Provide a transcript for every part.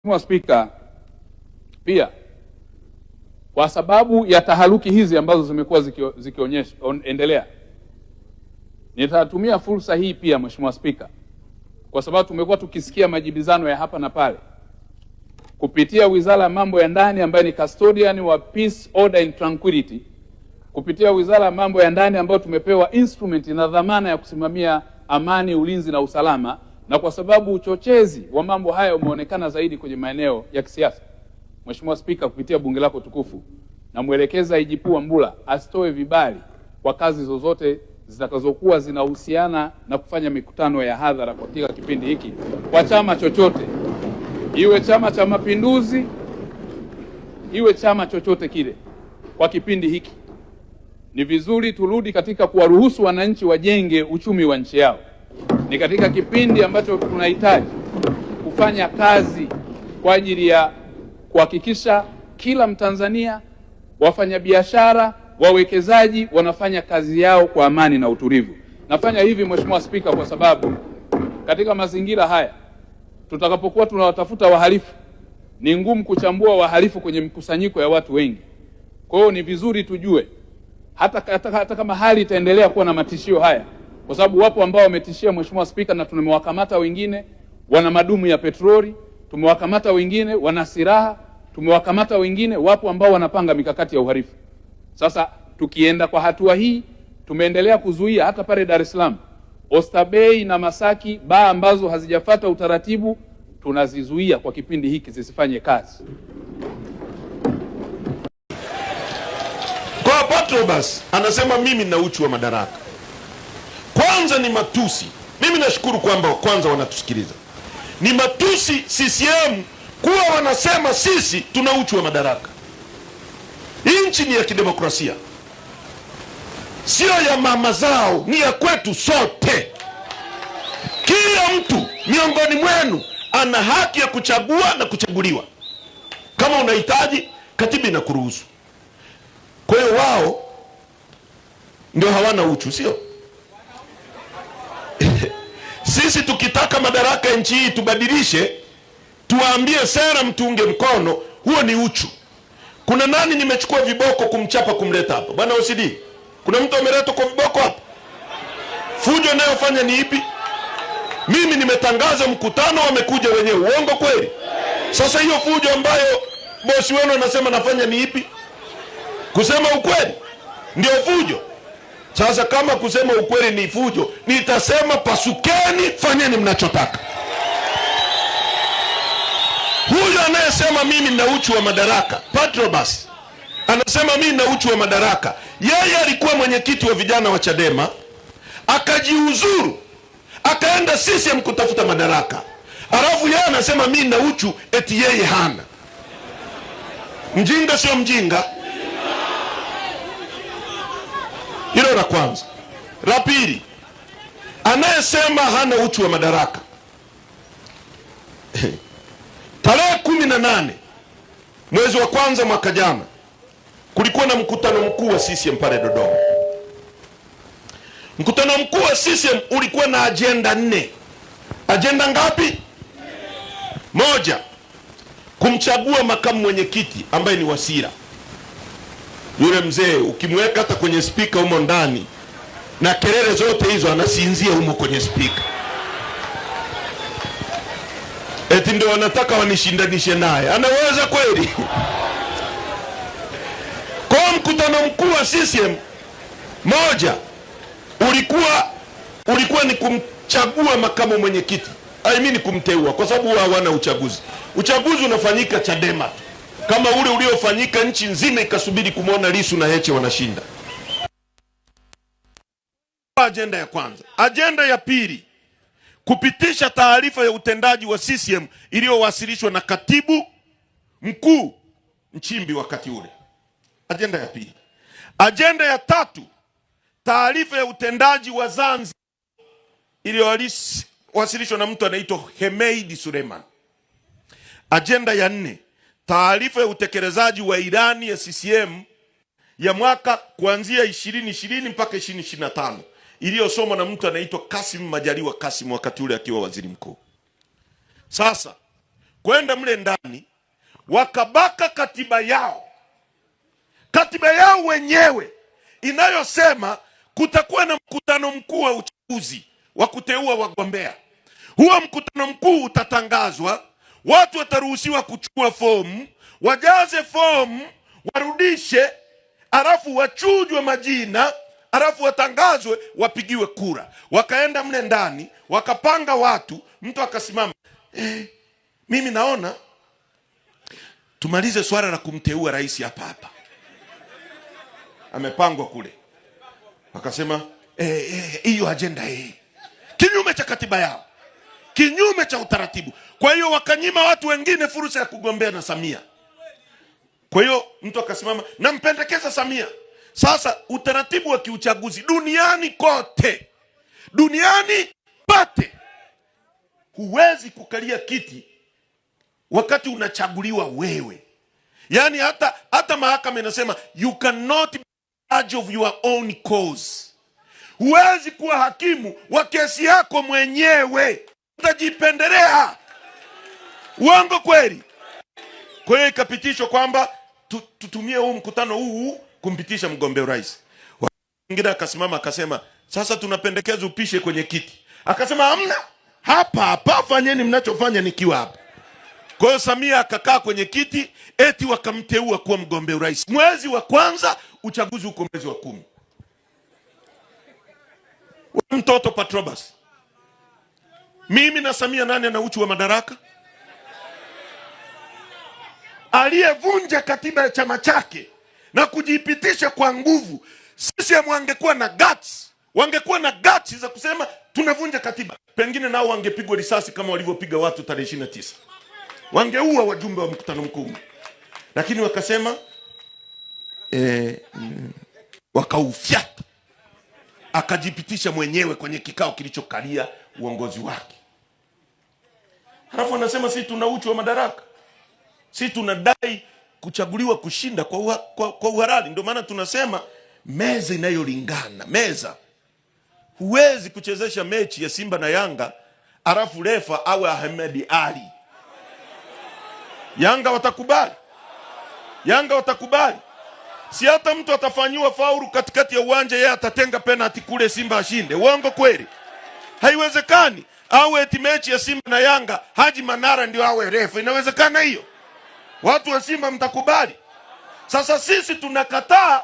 Mheshimiwa Spika, pia kwa sababu ya taharuki hizi ambazo zimekuwa endelea, nitatumia fursa hii pia Mheshimiwa Spika, kwa sababu tumekuwa tukisikia majibizano ya hapa na pale kupitia Wizara ya Mambo ya Ndani ambayo ni custodian wa peace, order and tranquility, kupitia Wizara ya Mambo ya Ndani ambayo tumepewa instrument na dhamana ya kusimamia amani, ulinzi na usalama, na kwa sababu uchochezi wa mambo haya umeonekana zaidi kwenye maeneo ya kisiasa, Mheshimiwa Spika, kupitia bunge lako tukufu, na mwelekeza IGP Wambura asitoe vibali kwa kazi zozote zitakazokuwa zinahusiana na kufanya mikutano ya hadhara katika kipindi hiki kwa chama chochote, iwe Chama cha Mapinduzi, iwe chama chochote kile. Kwa kipindi hiki ni vizuri turudi katika kuwaruhusu wananchi wajenge uchumi wa nchi yao. Ni katika kipindi ambacho tunahitaji kufanya kazi kwa ajili ya kuhakikisha kila Mtanzania, wafanyabiashara, wawekezaji wanafanya kazi yao kwa amani na utulivu. Nafanya hivi Mheshimiwa Spika kwa sababu katika mazingira haya tutakapokuwa tunawatafuta wahalifu, ni ngumu kuchambua wahalifu kwenye mkusanyiko ya watu wengi. Kwa hiyo ni vizuri tujue hata kama hali itaendelea kuwa na matishio haya, kwa sababu wapo ambao wametishia Mheshimiwa Spika, na tumewakamata wengine wana madumu ya petroli, tumewakamata wengine wana silaha, tumewakamata wengine, wapo ambao wanapanga mikakati ya uhalifu. Sasa tukienda kwa hatua hii, tumeendelea kuzuia hata pale Dar es Salaam, Oysterbay na Masaki, baa ambazo hazijafuata utaratibu tunazizuia kwa kipindi hiki zisifanye kazi. Kwa Patrobas anasema mimi na uchu wa madaraka. Kwanza ni matusi. Mimi nashukuru kwamba kwanza wanatusikiliza. Ni matusi CCM kuwa wanasema sisi tuna uchu wa madaraka. Hii nchi ni ya kidemokrasia, sio ya mama zao, ni ya kwetu sote. Kila mtu miongoni mwenu ana haki ya kuchagua na kuchaguliwa. Kama unahitaji, katiba inakuruhusu. Kwa hiyo wao ndio hawana uchu, sio? Sisi tukitaka madaraka nchi hii tubadilishe, tuwaambie sera mtuunge mkono, huo ni uchu. Kuna nani nimechukua viboko kumchapa kumleta hapa? Bwana OCD, kuna mtu ameletwa kwa viboko hapa? Fujo nayofanya ni ipi? Mimi nimetangaza mkutano, wamekuja wenyewe. Uongo kweli? Sasa hiyo fujo ambayo bosi wenu anasema nafanya ni ipi? Kusema ukweli ndio fujo. Sasa kama kusema ukweli ni fujo, nitasema pasukeni, fanyeni mnachotaka. Huyo anayesema mimi na uchu wa madaraka, Patrobas, anasema mimi na uchu wa madaraka. Yeye alikuwa mwenyekiti wa vijana wa Chadema, akajiuzuru, akaenda CCM kutafuta madaraka. Alafu yeye anasema mimi na uchu, eti yeye hana. Mjinga sio mjinga? Hilo la kwanza. La pili, anayesema hana uchu wa madaraka, tarehe 18 mwezi wa kwanza mwaka jana kulikuwa na mkutano mkuu wa CCM pale Dodoma. Mkutano mkuu wa CCM ulikuwa na agenda 4. Agenda ngapi? 1, kumchagua makamu mwenyekiti ambaye ni Wasira. Yule mzee ukimweka hata kwenye speaker humo ndani na kelele zote hizo anasinzia humo kwenye speaker. Eti ndio wanataka wanishindanishe naye. Anaweza kweli? Kwa mkutano mkuu wa CCM 1 ulikuwa ni kumchagua makamu mwenyekiti. Kumteua, kwa sababu hawana uchaguzi. Uchaguzi unafanyika Chadema, kama ule uliofanyika nchi nzima ikasubiri kumwona Lissu na Heche wanashinda. Agenda ya kwanza. Agenda ya pili, kupitisha taarifa ya utendaji wa CCM iliyowasilishwa na katibu mkuu Nchimbi wakati ule. Agenda ya pili. Agenda ya tatu, taarifa ya utendaji wa Zanzibar iliyowasilishwa na mtu anaitwa Hemeid Suleiman. Agenda ya 4, taarifa ya utekelezaji wa ilani ya CCM ya mwaka kuanzia 2020 mpaka 2025 iliyosomwa na mtu anaitwa Kassim Majaliwa Kassim wakati ule akiwa waziri mkuu. Sasa kwenda mle ndani wakabaka katiba yao wenyewe inayosema kutakuwa na mkutano mkuu wa uchaguzi wa kuteua wagombea. Huo mkutano mkuu utatangazwa, watu wataruhusiwa kuchukua fomu, wajaze fomu, warudishe, alafu wachujwe majina, alafu watangazwe, wapigiwe kura. Wakaenda mle ndani, wakapanga watu, mtu akasimama, mimi naona tumalize swala la kumteua rais hapa. Amepangwa kule. Wakasema hiyo agenda kinyume cha katiba yao, kinyume cha utaratibu. Kwa hiyo wakanyima watu wengine fursa ya kugombea na Samia. Kwa hiyo mtu akasimama, nampendekeza Samia. Sasa utaratibu wa kiuchaguzi duniani kote, duniani pote, huwezi kukalia kiti wakati unachaguliwa wewe. Yani hata mahakama inasema you cannot be judge of your own cause. Huwezi kuwa hakimu wa kesi yako mwenyewe, utajipendelea. Uongo kweli? Kwa hiyo ikapitishwa kwamba tutumie huu mkutano huu kumpitisha mgombea urais. Mwingine akasimama akasema, sasa tunapendekeza upishe kwenye kiti. Akasema hamna, hapa fanyeni mnachofanya nikiwa hapa. Kwa hiyo Samia akakaa kwenye kiti, eti wakamteua kuwa mgombea urais. Mwezi wa kwanza, uchaguzi uko mwezi wa 10. Mtoto Patrobas, mimi na Samia nani ana uchu wa madaraka? Aliyevunja katiba ya chama chake na kujipitisha kwa nguvu. Sisi wangekuwa na guts za kusema tunavunja katiba, pengine nao wangepigwa risasi kama walivyopiga watu tarehe 29. Wangeua wajumbe wa mkutano mkuu. Lakini wakasema wakaufyata, akajipitisha mwenyewe kwenye kikao kilichokalia uongozi wake. Halafu anasema sisi tuna uchu wa madaraka, sisi tunadai kuchaguliwa kushinda kwa uhalali. Ndio maana tunasema meza inayolingana. Meza, huwezi kuchezesha mechi ya Simba na Yanga alafu refa awe Ahmed Ali. Yanga watakubali? Si hata mtu atafanyiwa faulu katikati ya uwanja, yeye atatenga penalty kule Simba ashinde. Uongo kweli? Haiwezekani. Awe eti mechi ya Simba na Yanga Haji Manara ndio awe refa. Inawezekana hiyo? Watu wa Simba mtakubali? Sasa sisi tunakataa.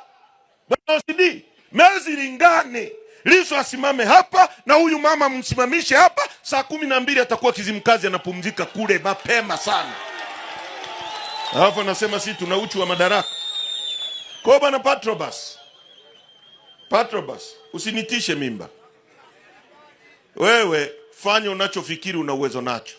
Bwana OCD, mezi lingane. Lissu asimame hapa na huyu mama msimamishe hapa. Saa 12 atakuwa Kizimkazi anapumzika kule mapema sana. Alafu anasema sisi tuna uchu wa madaraka. Kwa bwana Patrobas, usinitishe mimba. Wewe fanya unachofikiri una uwezo nacho.